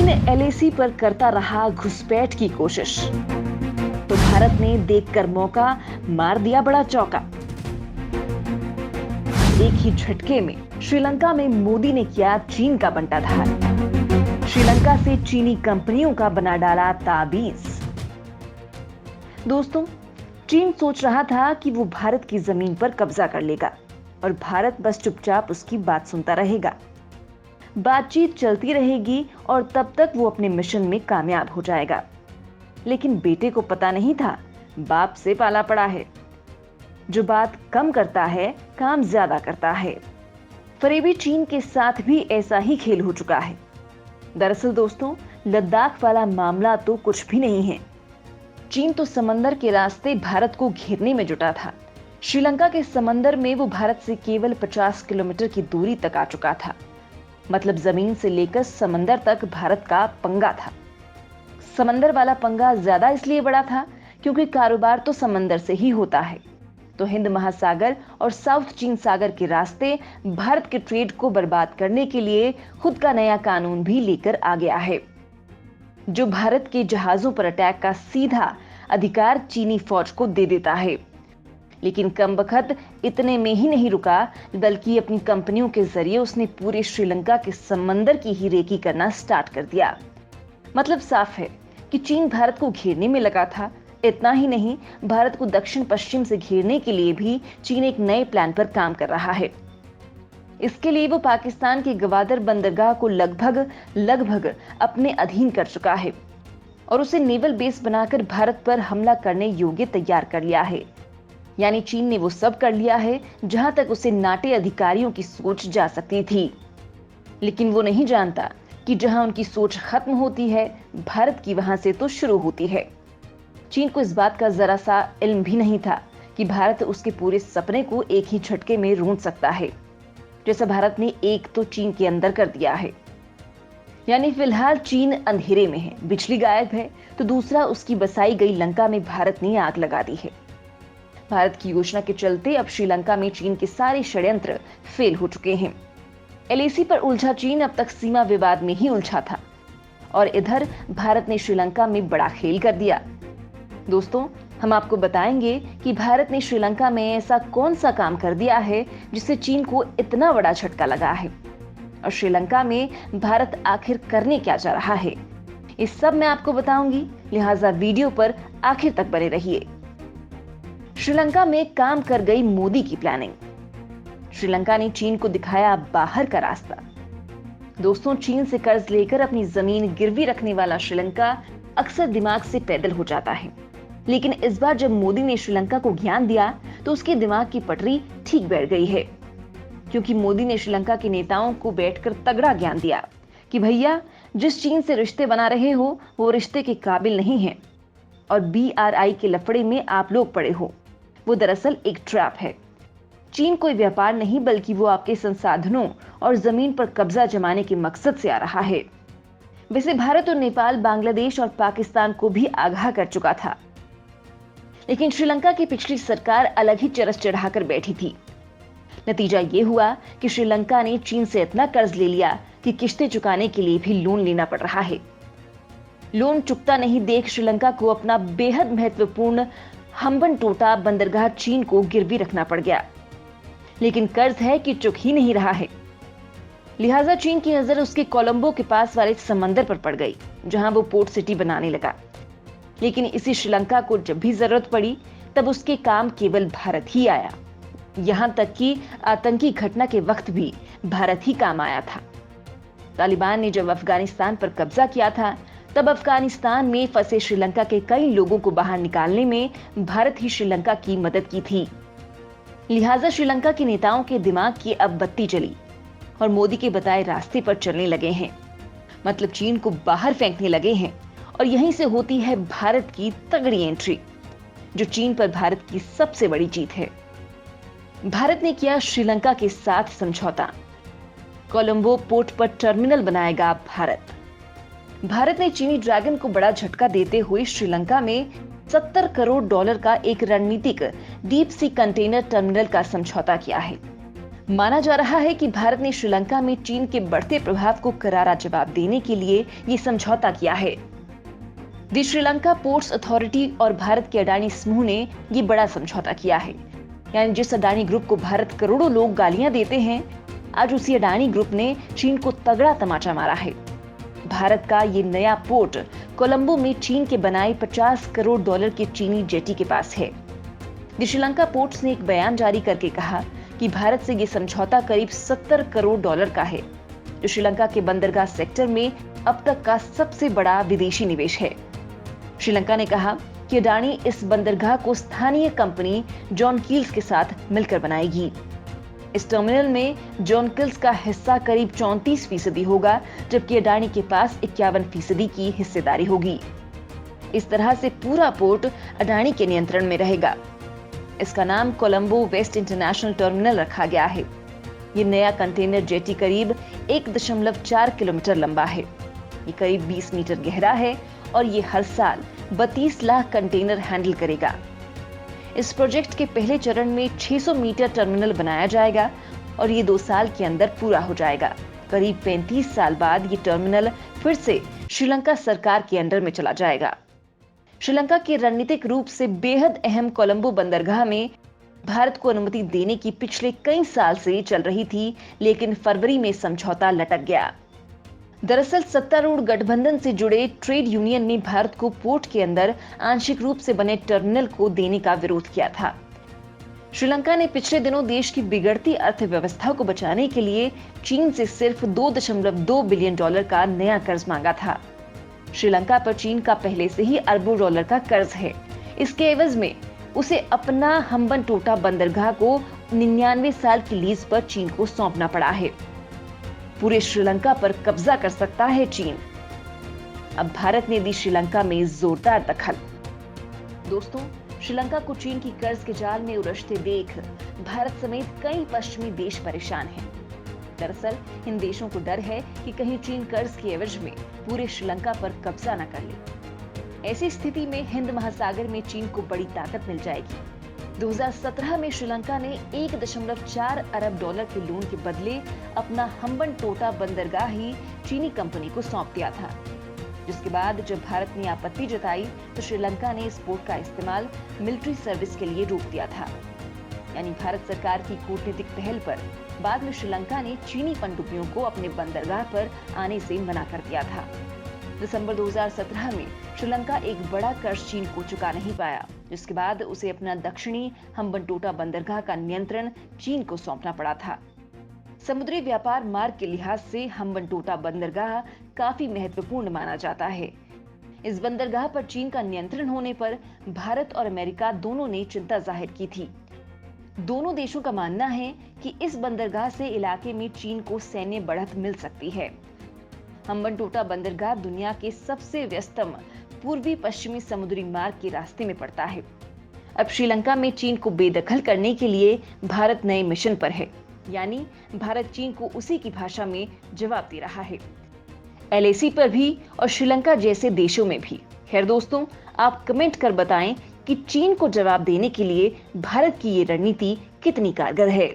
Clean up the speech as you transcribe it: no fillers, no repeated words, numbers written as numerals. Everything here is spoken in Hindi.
चीन एलएसी पर करता रहा घुसपैठ की कोशिश, तो भारत ने देखकर मौका मार दिया बड़ा चौका। एक ही झटके में श्रीलंका में मोदी ने किया चीन का बंटाधार। श्रीलंका से चीनी कंपनियों का बना डाला ताबीज। दोस्तों, चीन सोच रहा था कि वो भारत की जमीन पर कब्जा कर लेगा और भारत बस चुपचाप उसकी बात सुनता रहेगा। बातचीत चलती रहेगी और तब तक वो अपने मिशन में कामयाब हो जाएगा। लेकिन बेटे को पता नहीं था, बाप से पाला पड़ा है। जो बात कम करता है, काम ज्यादा करता है। फरेबी चीन के साथ भी ऐसा ही खेल हो चुका है। दरअसल दोस्तों, लद्दाख वाला मामला तो कुछ भी नहीं है। चीन तो समंदर के रास्ते भारत को घेरने में जुटा था। श्रीलंका के समंदर में वो भारत से केवल 50 किलोमीटर की दूरी तक आ चुका था। मतलब जमीन से लेकर समंदर तक भारत का पंगा था। समंदर वाला पंगा ज्यादा इसलिए बड़ा था क्योंकि कारोबार तो समंदर से ही होता है। तो हिंद महासागर और साउथ चीन सागर के रास्ते भारत के ट्रेड को बर्बाद करने के लिए खुद का नया कानून भी लेकर आ गया है, जो भारत के जहाजों पर अटैक का सीधा अधिकार चीनी फौज को दे देता है। लेकिन कमबख्त इतने में ही नहीं रुका, बल्कि अपनी कंपनियों के जरिए उसने पूरे श्रीलंका के समंदर की ही रेकी करना स्टार्ट कर दिया। मतलब साफ है कि चीन भारत को घेरने में लगा था। इतना ही नहीं, भारत को दक्षिण पश्चिम से घेरने के लिए भी चीन एक नए प्लान पर काम कर रहा है। इसके लिए वो पाकिस्तान के गवादर बंदरगाह को लगभग अपने अधीन कर चुका है और उसे नेवल बेस बनाकर भारत पर हमला करने योग्य तैयार कर लिया है। यानी चीन ने वो सब कर लिया है जहां तक उसे नाटे अधिकारियों की सोच जा सकती थी। लेकिन वो नहीं जानता कि जहां उनकी सोच खत्म होती है, भारत की वहां से तो शुरू होती है। चीन को इस बात का जरा सा इल्म भी नहीं था कि भारत उसके पूरे सपने को एक ही झटके में रूंध सकता है, जैसा भारत ने एक तो चीन के अंदर कर दिया है। यानी फिलहाल चीन अंधेरे में है, बिजली गायब है, तो दूसरा उसकी बसाई गई लंका में भारत ने आग लगा दी है। भारत की योजना के चलते अब श्रीलंका में चीन के सारे षड्यंत्र फेल हो चुके हैं। एलएसी पर उलझा चीन अब तक सीमा विवाद में ही उलझा था और इधर भारत ने श्रीलंका में बड़ा खेल कर दिया। दोस्तों, हम आपको बताएंगे कि भारत ने श्रीलंका में ऐसा कौन सा काम कर दिया है जिससे चीन को इतना बड़ा झटका लगा है और श्रीलंका में भारत आखिर करने क्या जा रहा है। इस सब मैं आपको बताऊंगी, लिहाजा वीडियो पर आखिर तक बने रहिए। श्रीलंका में काम कर गई मोदी की प्लानिंग। श्रीलंका ने चीन को दिखाया बाहर का रास्ता। दोस्तों, चीन से कर्ज लेकर अपनी जमीन गिरवी रखने वाला श्रीलंका अक्सर दिमाग से पैदल हो जाता है। लेकिन इस बार जब मोदी ने श्रीलंका को ज्ञान दिया तो उसके दिमाग की पटरी ठीक बैठ गई है, क्योंकि मोदी ने श्रीलंका के नेताओं को बैठकर तगड़ा ज्ञान दिया कि भैया, जिस चीन से रिश्ते बना रहे हो वो रिश्ते के काबिल नहीं है और BRI के लफड़े में आप लोग पड़े हो। वो दरअसल एक ट्रैप है। चीन कोई व्यापार नहीं, बल्कि वो आपके संसाधनों और जमीन पर कब्जा जमाने के मकसद से आ रहा है। वैसे भारत और नेपाल, बांग्लादेश और पाकिस्तान को भी आगाह कर चुका था, लेकिन श्रीलंका की पिछली सरकार अलग ही चरस चढ़ाकर बैठी थी। नतीजा ये हुआ कि श्रीलंका ने चीन से इतना कर्ज ले लिया कि किश्तें चुकाने के लिए भी लोन लेना पड़ रहा है। लोन चुकता नहीं देख श्रीलंका को अपना बेहद महत्वपूर्ण हम्बनटोटा बंदरगाह चीन को गिरवी रखना पड़ गया। लेकिन कर्ज है कि चुक ही नहीं रहा है। लिहाजा चीन की नजर उसके कोलंबो के पास वाले समंदर पर पड़ गई, जहां वो पोर्ट सिटी बनाने लगा। लेकिन इसी श्रीलंका को जब भी जरूरत पड़ी तब उसके काम केवल भारत ही आया। यहां तक कि आतंकी घटना के वक्त भी भारत ही काम आया था। तालिबान ने जब अफगानिस्तान पर कब्जा किया था तब अफगानिस्तान में फंसे श्रीलंका के कई लोगों को बाहर निकालने में भारत ही श्रीलंका की मदद की थी। लिहाजा श्रीलंका के नेताओं के दिमाग की अब बत्ती जली और मोदी के बताए रास्ते पर चलने लगे हैं। मतलब चीन को बाहर फेंकने लगे हैं और यहीं से होती है भारत की तगड़ी एंट्री, जो चीन पर भारत की सबसे बड़ी जीत है। भारत ने किया श्रीलंका के साथ समझौता। कोलंबो पोर्ट पर टर्मिनल बनाएगा भारत। भारत ने चीनी ड्रैगन को बड़ा झटका देते हुए श्रीलंका में $70 करोड़ का एक रणनीतिक डीप सी कंटेनर टर्मिनल का समझौता किया है। माना जा रहा है कि भारत ने श्रीलंका में चीन के बढ़ते प्रभाव को करारा जवाब देने के लिए ये समझौता किया है। द श्रीलंका पोर्ट्स अथॉरिटी और भारत के अडानी समूह ने ये बड़ा समझौता किया है। यानी जिस अडानी ग्रुप को भारत करोड़ों लोग गालियां देते हैं, आज उसी अडानी ग्रुप ने चीन को तगड़ा तमाचा मारा है। भारत का ये नया पोर्ट कोलंबो में चीन के बनाए $50 करोड़ के चीनी जेटी के पास है। द श्रीलंका पोर्ट्स ने एक बयान जारी करके कहा कि भारत से ये समझौता करीब $70 करोड़ का है, जो श्रीलंका के बंदरगाह सेक्टर में अब तक का सबसे बड़ा विदेशी निवेश है। श्रीलंका ने कहा कि अडानी इस बंदरगाह को स्थानीय कंपनी जॉन कील्स के साथ मिलकर बनाएगी। इस टर्मिनल में जॉन कील्स का हिस्सा करीब 34% होगा, जबकि अडानी के पास 51% की हिस्सेदारी होगी। इस तरह से पूरा पोर्ट अडानी के नियंत्रण में रहेगा। इसका नाम कोलंबो वेस्ट इंटरनेशनल टर्मिनल रखा गया है। ये नया कंटेनर जेटी करीब 1.4 किलोमीटर लंबा है। ये करीब 20 मीटर गहरा है और ये हर साल 32 लाख कंटेनर हैंडल करेगा। इस प्रोजेक्ट के पहले चरण में 600 मीटर टर्मिनल बनाया जाएगा और ये 2 साल के अंदर पूरा हो जाएगा। करीब 35 साल बाद ये टर्मिनल फिर से श्रीलंका सरकार के अंडर में चला जाएगा। श्रीलंका के रणनीतिक रूप से बेहद अहम कोलंबो बंदरगाह में भारत को अनुमति देने की पिछले कई साल से चल रही थी, लेकिन फरवरी में समझौता लटक गया। दरअसल सत्तारूढ़ गठबंधन से जुड़े ट्रेड यूनियन ने भारत को पोर्ट के अंदर आंशिक रूप से बने टर्मिनल को देने का विरोध किया था। श्रीलंका ने पिछले दिनों देश की बिगड़ती अर्थव्यवस्था को बचाने के लिए चीन से सिर्फ $2.2 बिलियन का नया कर्ज मांगा था। श्रीलंका पर चीन का पहले से ही अरबों डॉलर का कर्ज है। इसके एवज में उसे अपना हम्बनटोटा बंदरगाह को 99 साल की लीज पर चीन को सौंपना पड़ा है। पूरे श्रीलंका पर कब्जा कर सकता है चीन। अब भारत ने दी श्रीलंका में जोरदार दखल। दोस्तों, श्रीलंका को चीन की कर्ज के जाल में उलझते देख भारत समेत कई पश्चिमी देश परेशान हैं। दरअसल इन देशों को डर है कि कहीं चीन कर्ज के एवज में पूरे श्रीलंका पर कब्जा न कर ले। ऐसी स्थिति में हिंद महासागर में चीन को बड़ी ताकत मिल जाएगी। 2017 में श्रीलंका ने $1.4 अरब के लोन के बदले अपना हम्बनटोटा बंदरगाह ही चीनी कंपनी को सौंप दिया था, जिसके बाद जब भारत ने आपत्ति जताई तो श्रीलंका ने इस पोर्ट का इस्तेमाल मिलिट्री सर्विस के लिए रोक दिया था। यानी भारत सरकार की कूटनीतिक पहल पर बाद में श्रीलंका ने चीनी पनडुब्बियों को अपने बंदरगाह पर आने से मना कर दिया था। दिसंबर 2017 में श्रीलंका एक बड़ा कर्ज चीन को चुका नहीं पाया, जिसके बाद उसे अपना दक्षिणी हम्बनटोटा बंदरगाह का नियंत्रण चीन को सौंपना पड़ा था। समुद्री व्यापार मार्ग के लिहाज से हम्बनटोटा बंदरगाह काफी महत्वपूर्ण माना जाता है। इस बंदरगाह पर चीन का नियंत्रण होने पर भारत और अमेरिका दोनों ने चिंता जाहिर की थी। दोनों देशों का मानना है कि इस बंदरगाह से इलाके में चीन को सैन्य बढ़त मिल सकती है। हम्बनटोटा बंदरगाह दुनिया के सबसे व्यस्तम पूर्वी पश्चिमी समुद्री मार्ग के रास्ते में पड़ता है। अब श्रीलंका में चीन को बेदखल करने के लिए भारत नए मिशन पर है। यानी भारत चीन को उसी की भाषा में जवाब दे रहा है, LAC पर भी और श्रीलंका जैसे देशों में भी। खैर दोस्तों, आप कमेंट कर बताएं कि चीन को जवाब देने के लिए भारत की ये रणनीति कितनी कारगर है।